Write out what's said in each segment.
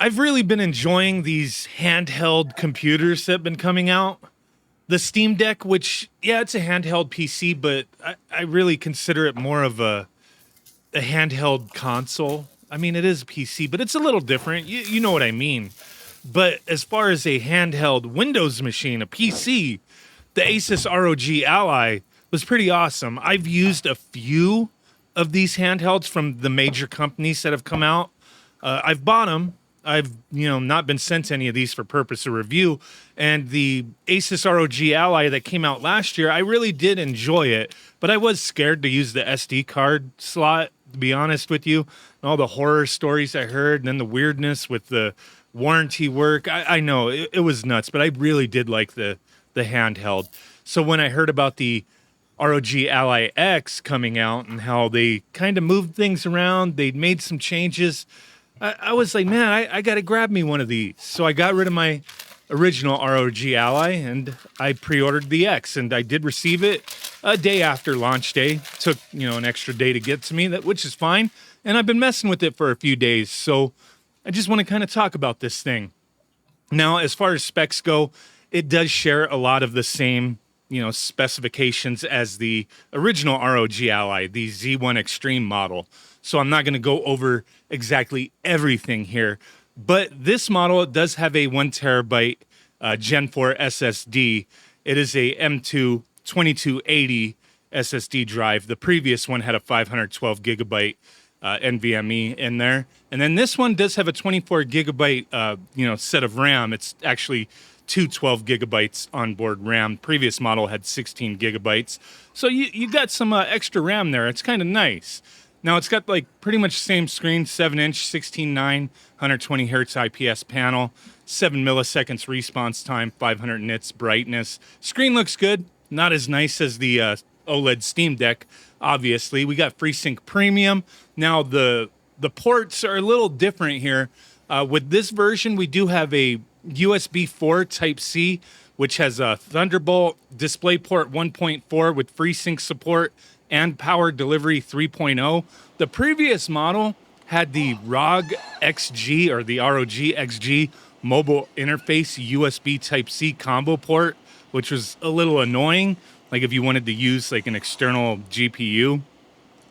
I've really been enjoying these handheld computers that have been coming out. The Steam Deck, which, yeah, it's a handheld PC, but I really consider it more of a handheld console. I mean, it is a PC, but it's a little different. You know what I mean. But as far as a handheld Windows machine, a PC, the ASUS ROG Ally was pretty awesome. I've used a few of these handhelds from the major companies that have come out. I've bought them. I've not been sent any of these for purpose of review. And the ASUS ROG Ally that came out last year, I really did enjoy it, but I was scared to use the SD card slot, to be honest with you. And all the horror stories I heard, and then the weirdness with the warranty work. I know it was nuts, but I really did like the handheld. So when I heard about the ROG Ally X coming out and how they kind of moved things around, they'd made some changes, I was like, man, I got to grab me one of these. So I got rid of my original ROG Ally and I pre-ordered the X, and I did receive it a day after launch day. Took, an extra day to get to me, which is fine. And I've been messing with it for a few days. So I just want to kind of talk about this thing. Now, as far as specs go, it does share a lot of the same, specifications as the original ROG Ally, the Z1 Extreme model. So I'm not going to go over exactly everything here. But this model does have a 1 terabyte Gen 4 SSD. It is a M2 2280 SSD drive. The previous one had a 512 gigabyte NVMe in there. And then this one does have a 24 gigabyte, set of RAM. It's actually two 12 gigabytes onboard RAM. Previous model had 16 gigabytes. So you got some extra RAM there. It's kind of nice. Now, it's got pretty much the same screen, 7-inch, 16:9, 120 hertz IPS panel, 7 milliseconds response time, 500 nits brightness. Screen looks good. Not as nice as the OLED Steam Deck, obviously. We got FreeSync Premium. Now, the ports are a little different here. With this version, we do have a USB 4 Type-C, which has a Thunderbolt DisplayPort 1.4 with FreeSync support and Power Delivery 3.0. The previous model had the ROG XG, or the ROG XG mobile interface USB Type-C combo port, which was a little annoying. Like if you wanted to use an external GPU,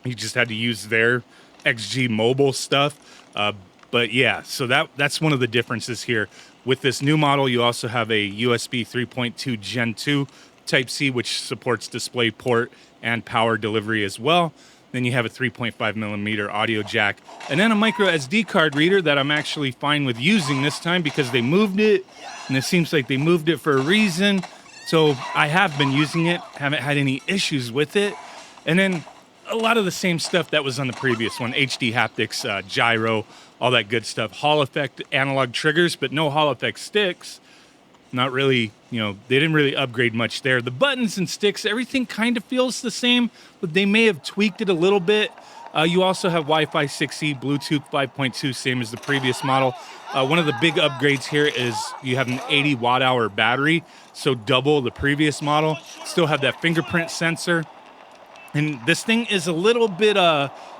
you just had to use their XG mobile stuff. But yeah, so that's one of the differences here. With this new model, you also have a USB 3.2 Gen 2 Type-C, which supports DisplayPort and Power Delivery as well. Then you have a 3.5 millimeter audio jack, and then a micro SD card reader that I'm actually fine with using this time because they moved it, and it seems like they moved it for a reason. So I have been using it, haven't had any issues with it. And then a lot of the same stuff that was on the previous one, HD haptics, gyro, all that good stuff. Hall effect analog triggers, but no Hall effect sticks. Not really, they didn't really upgrade much there. The buttons and sticks, everything kind of feels the same, but they may have tweaked it a little bit. You also have Wi-Fi 6E, Bluetooth 5.2, same as the previous model. One of the big upgrades here is you have an 80 watt-hour battery, so double the previous model. Still have that fingerprint sensor. And this thing is a little bit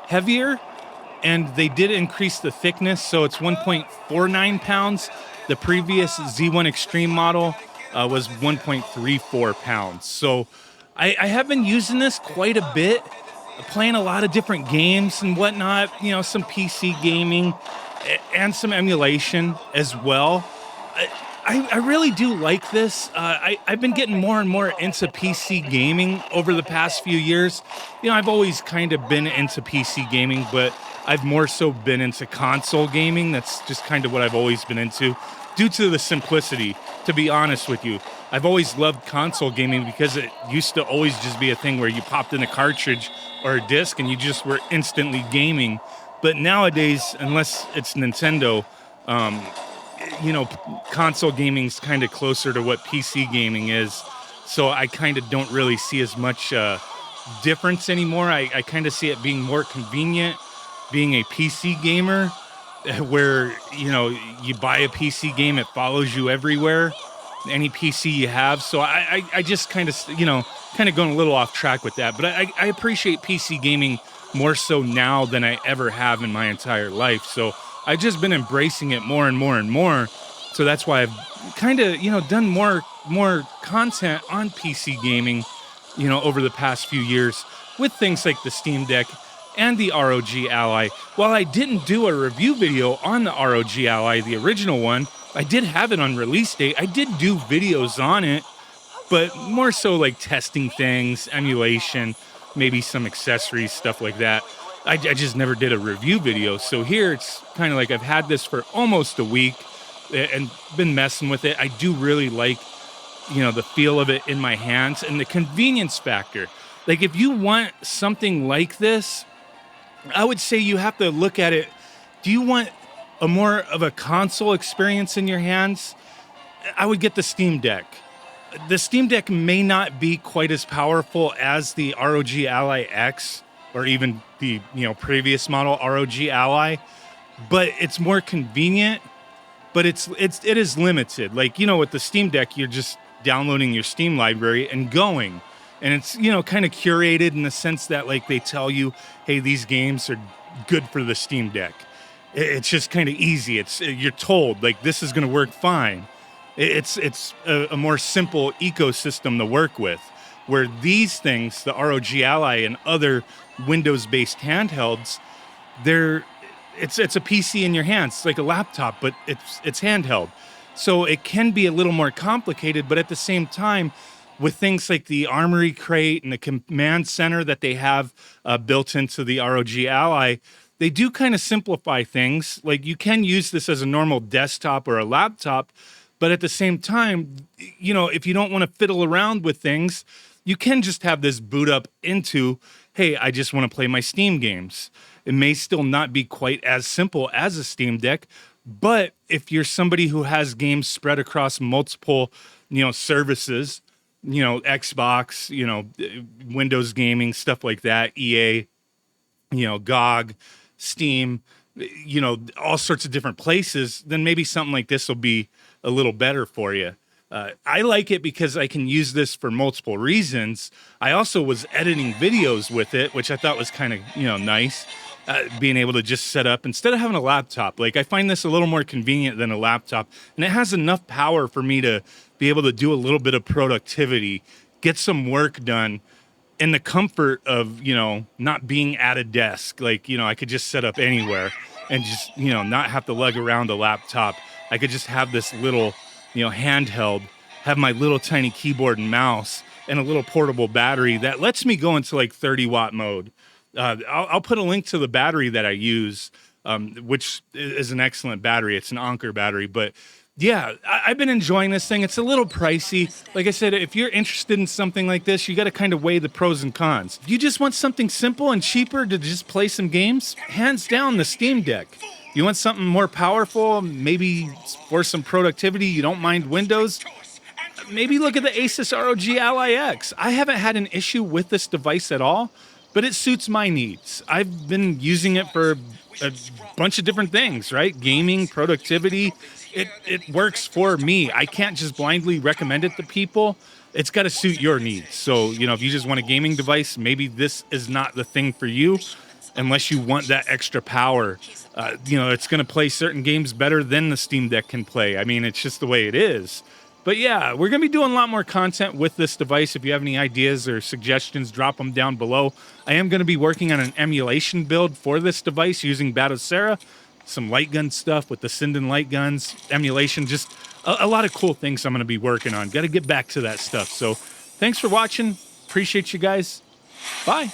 heavier, and they did increase the thickness, so it's 1.49 pounds. The previous Z1 Extreme model was 1.34 pounds. So I have been using this quite a bit, playing a lot of different games and whatnot, some PC gaming and some emulation as well. I really do like this. I've been getting more and more into PC gaming over the past few years. I've always kind of been into PC gaming, but I've more so been into console gaming. That's just kind of what I've always been into, due to the simplicity, to be honest with you. I've always loved console gaming because it used to always just be a thing where you popped in a cartridge or a disc and you just were instantly gaming. But nowadays, unless it's Nintendo, console gaming's kind of closer to what PC gaming is. So I kind of don't really see as much difference anymore. I kind of see it being more convenient being a PC gamer, where, you buy a PC game, it follows you everywhere, any PC you have. So I just kind of going a little off track with that. But I appreciate PC gaming more so now than I ever have in my entire life. So I've just been embracing it more and more and more. So that's why I've kind of, done more content on PC gaming, over the past few years with things like the Steam Deck and the ROG Ally. While I didn't do a review video on the ROG Ally, the original one, I did have it on release date. I did do videos on it, but more so like testing things, emulation, maybe some accessories, stuff like that. I just never did a review video. So here it's kind of like I've had this for almost a week and been messing with it. I do really like, the feel of it in my hands and the convenience factor. Like if you want something like this, I would say you have to look at it. Do you want a more of a console experience in your hands? I would get the Steam Deck. The Steam Deck may not be quite as powerful as the ROG Ally X or even the previous model ROG Ally, but it's more convenient. But it is limited. Like with the Steam Deck, you're just downloading your Steam library and going, and it's kind of curated in the sense that like they tell you, hey, these games are good for the Steam Deck. It's just kind of easy. You're told like this is going to work fine. It's a more simple ecosystem to work with, where these things, the ROG Ally and other Windows-based handhelds, it's a PC in your hands. It's like a laptop, but it's handheld. So it can be a little more complicated, but at the same time, with things like the Armory Crate and the command center that they have built into the ROG Ally, they do kind of simplify things. Like you can use this as a normal desktop or a laptop, but at the same time, if you don't want to fiddle around with things, you can just have this boot up into, hey, I just want to play my Steam games. It may still not be quite as simple as a Steam Deck, but if you're somebody who has games spread across multiple, services, Xbox, Windows gaming, stuff like that, EA, GOG, Steam, all sorts of different places, then maybe something like this will be a little better for you. I like it because I can use this for multiple reasons. I also was editing videos with it, which I thought was kind of, nice. Being able to just set up instead of having a laptop. Like I find this a little more convenient than a laptop, and it has enough power for me to be able to do a little bit of productivity, get some work done in the comfort of, not being at a desk. Like, I could just set up anywhere and just, not have to lug around a laptop. I could just have this little, handheld, have my little tiny keyboard and mouse and a little portable battery that lets me go into like 30-watt mode. I'll put a link to the battery that I use, which is an excellent battery. It's an Anker battery. But yeah, I've been enjoying this thing. It's a little pricey. Like I said, if you're interested in something like this, you got to kind of weigh the pros and cons. If you just want something simple and cheaper to just play some games, hands down the Steam Deck. You want something more powerful, maybe for some productivity, you don't mind Windows, maybe look at the ASUS ROG Ally X. I haven't had an issue with this device at all, but it suits my needs. I've been using it for a bunch of different things, right? Gaming, productivity. It works for me. I can't just blindly recommend it to people. It's got to suit your needs. So, if you just want a gaming device, maybe this is not the thing for you unless you want that extra power. It's going to play certain games better than the Steam Deck can play. I mean, it's just the way it is. But yeah, we're going to be doing a lot more content with this device. If you have any ideas or suggestions, drop them down below. I am going to be working on an emulation build for this device using Batocera, some light gun stuff with the Sinden light guns, emulation, just a lot of cool things I'm going to be working on. Got to get back to that stuff. So thanks for watching. Appreciate you guys. Bye.